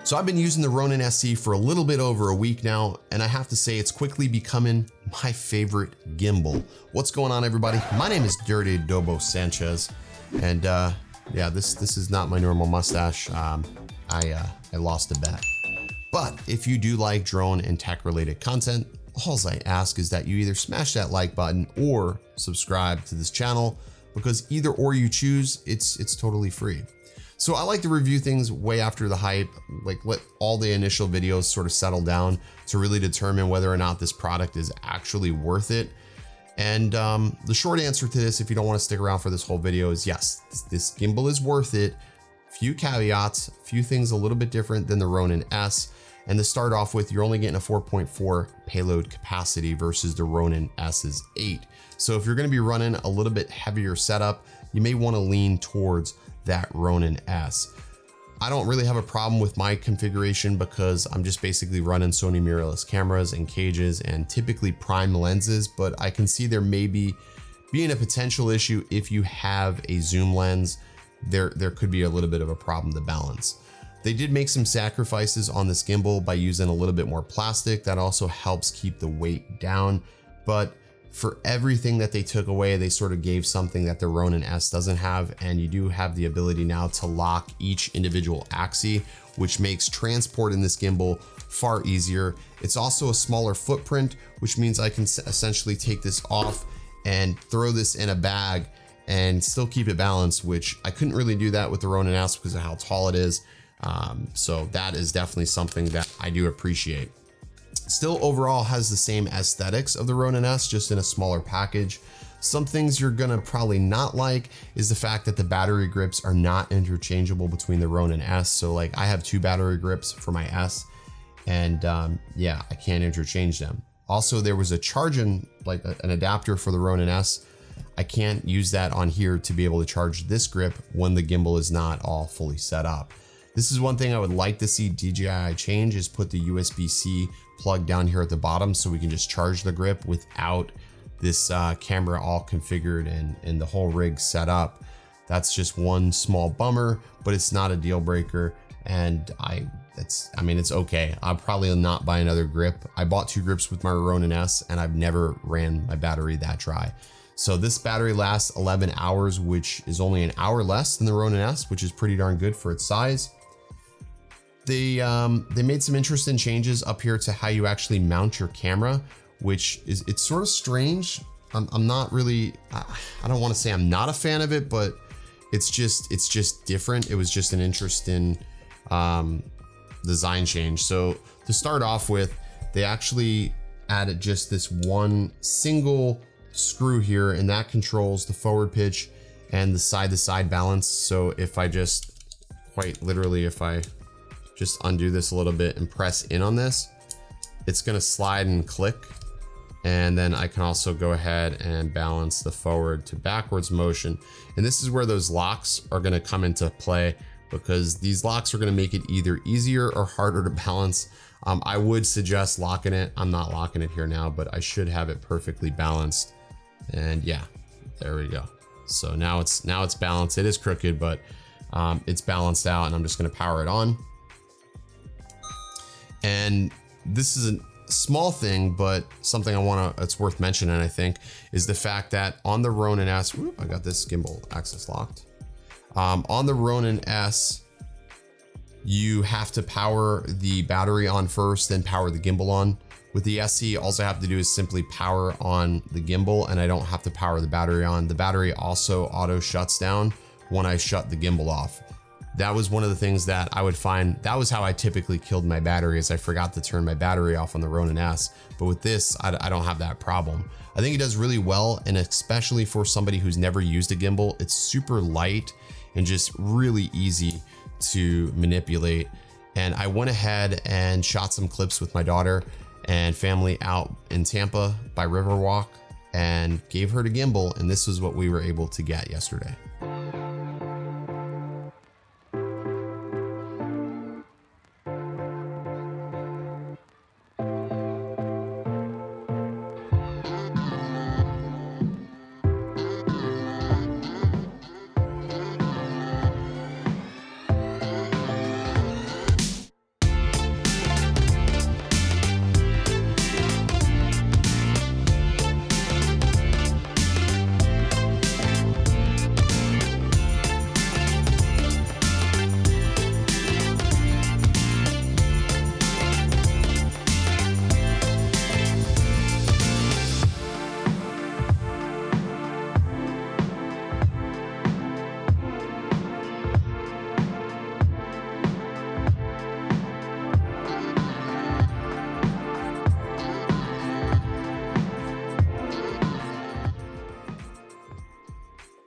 So I've been using the Ronin-sc for a little bit over a week now, and I have to say it's quickly becoming my favorite gimbal. What's going on, everybody? My name is Dirty Dobo Sanchez, and yeah, this is not my normal mustache. I lost a bet. But if you do like drone and tech related content, all I ask is that you either smash that like button or subscribe to this channel, because either or you choose, it's totally free. So I like to review things way after the hype, like let all the initial videos sort of settle down to really determine whether or not this product is actually worth it. And the short answer to this, if you don't want to stick around for this whole video, is yes, this gimbal is worth it. Few caveats, few things a little bit different than the Ronin-s. And to start off with, you're only getting a 4.4 payload capacity versus the Ronin-s's 8. So if you're going to be running a little bit heavier setup, you may want to lean towards that Ronin-s. I don't really have a problem with my configuration because I'm just basically running Sony mirrorless cameras and cages and typically prime lenses, but I can see there may be being a potential issue if you have a zoom lens. There could be a little bit of a problem to balance. They did make some sacrifices on this gimbal by using a little bit more plastic. That also helps keep the weight down, but for everything that they took away, they sort of gave something that the Ronin-s doesn't have, and you do have the ability now to lock each individual axis, which makes transport in this gimbal far easier. It's also a smaller footprint, which means I can essentially take this off and throw this in a bag and still keep it balanced, which I couldn't really do that with the Ronin-s because of how tall it is. So that is definitely something that I do appreciate. Still overall has the same aesthetics of the Ronin-s, just in a smaller package. Some things you're gonna probably not like is the fact that the battery grips are not interchangeable between the Ronin-s. So like I have 2 battery grips for my S, and yeah, I can't interchange them. Also, there was a charging, like an adapter for the Ronin-s. I can't use that on here to be able to charge this grip when the gimbal is not all fully set up. This is one thing I would like to see DJI change, is put the USB-C plug down here at the bottom so we can just charge the grip without this camera all configured and the whole rig set up. That's just one small bummer, but it's not a deal breaker. And I mean, it's okay. I'll probably not buy another grip. I bought 2 grips with my Ronin-s and I've never ran my battery that dry. So this battery lasts 11 hours, which is only an hour less than the Ronin-s, which is pretty darn good for its size. They made some interesting changes up here to how you actually mount your camera, which is, it's sort of strange. I'm not really, I don't want to say I'm not a fan of it, but it's just different. It was just an interesting design change. So to start off with, they actually added just this one single screw here, and that controls the forward pitch and the side-to-side balance. So if I just, quite literally, if I just undo this a little bit and press in on this, it's gonna slide and click. And then I can also go ahead and balance the forward to backwards motion. And this is where those locks are gonna come into play, because these locks are gonna make it either easier or harder to balance. I would suggest locking it. I'm not locking it here now, but I should have it perfectly balanced. And yeah, there we go. So now it's balanced. It is crooked, but it's balanced out, and I'm just gonna power it on. And this is a small thing, but something it's worth mentioning, I think, is the fact that on the Ronin-s, I got this gimbal access locked. On the Ronin-s, you have to power the battery on first, then power the gimbal on. With the SC, all I have to do is simply power on the gimbal, and I don't have to power the battery on. The battery also auto shuts down when I shut the gimbal off. That was one of the things that I would find, that was how I typically killed my battery, is I forgot to turn my battery off on the Ronin-s. But with this, I don't have that problem. I think it does really well, and especially for somebody who's never used a gimbal, it's super light and just really easy to manipulate. And I went ahead and shot some clips with my daughter and family out in Tampa by Riverwalk and gave her the gimbal, and this was what we were able to get yesterday.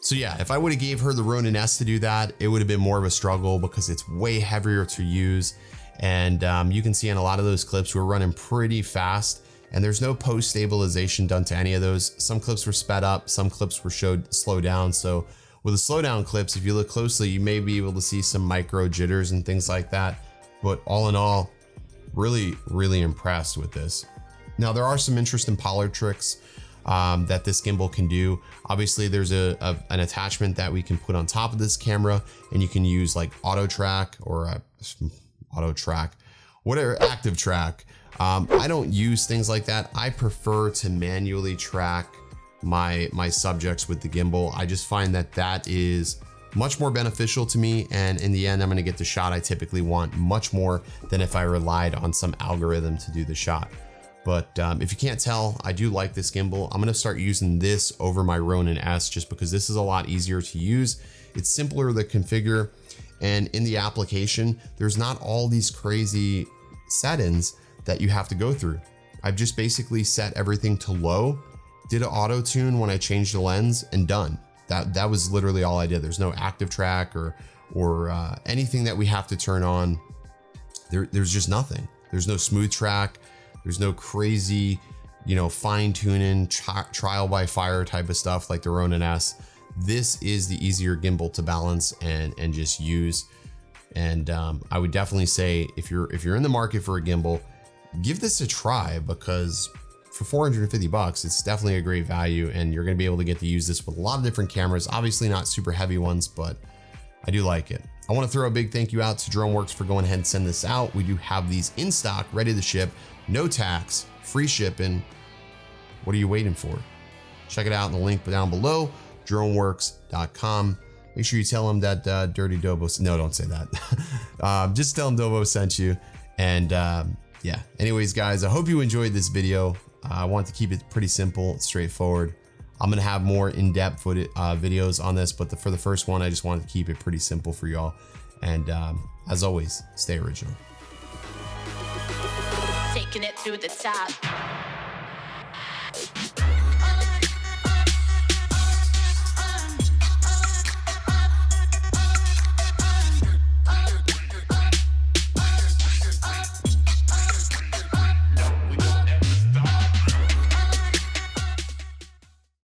So yeah, if I would have gave her the Ronin-sc to do that, it would have been more of a struggle because it's way heavier to use. And you can see in a lot of those clips, we're running pretty fast and there's no post stabilization done to any of those. Some clips were sped up, some clips were showed slow down. So with the slowdown clips, if you look closely, you may be able to see some micro jitters and things like that. But all in all, really, really impressed with this. Now there are some interesting pollard tricks that this gimbal can do. Obviously there's an attachment that we can put on top of this camera and you can use like auto track or whatever, active track. I don't use things like that. I prefer to manually track my subjects with the gimbal. I just find that that is much more beneficial to me. And in the end, I'm gonna get the shot I typically want much more than if I relied on some algorithm to do the shot. But if you can't tell, I do like this gimbal. I'm gonna start using this over my Ronin-sc just because this is a lot easier to use. It's simpler to configure. And in the application, there's not all these crazy settings that you have to go through. I've just basically set everything to low, did an auto tune when I changed the lens, and done. That was literally all I did. There's no active track or anything that we have to turn on. There's just nothing. There's no smooth track. There's no crazy, fine tuning, trial by fire type of stuff like the Ronin-sc. This is the easier gimbal to balance and just use. And I would definitely say if you're in the market for a gimbal, give this a try because for 450 bucks, it's definitely a great value and you're gonna be able to get to use this with a lot of different cameras, obviously not super heavy ones, but I do like it. I wanna throw a big thank you out to DroneWorks for going ahead and send this out. We do have these in stock, ready to ship, no tax, free shipping. What are you waiting for? Check it out in the link down below, droneworks.com. Make sure you tell them that Dirty Dobo, no, don't say that. Just tell them Dobo sent you. And yeah, anyways, guys, I hope you enjoyed this video. I want to keep it pretty simple, straightforward. I'm gonna have more in-depth videos on this, but for the first one, I just wanted to keep it pretty simple for y'all. And as always, stay original. Taking it to the top.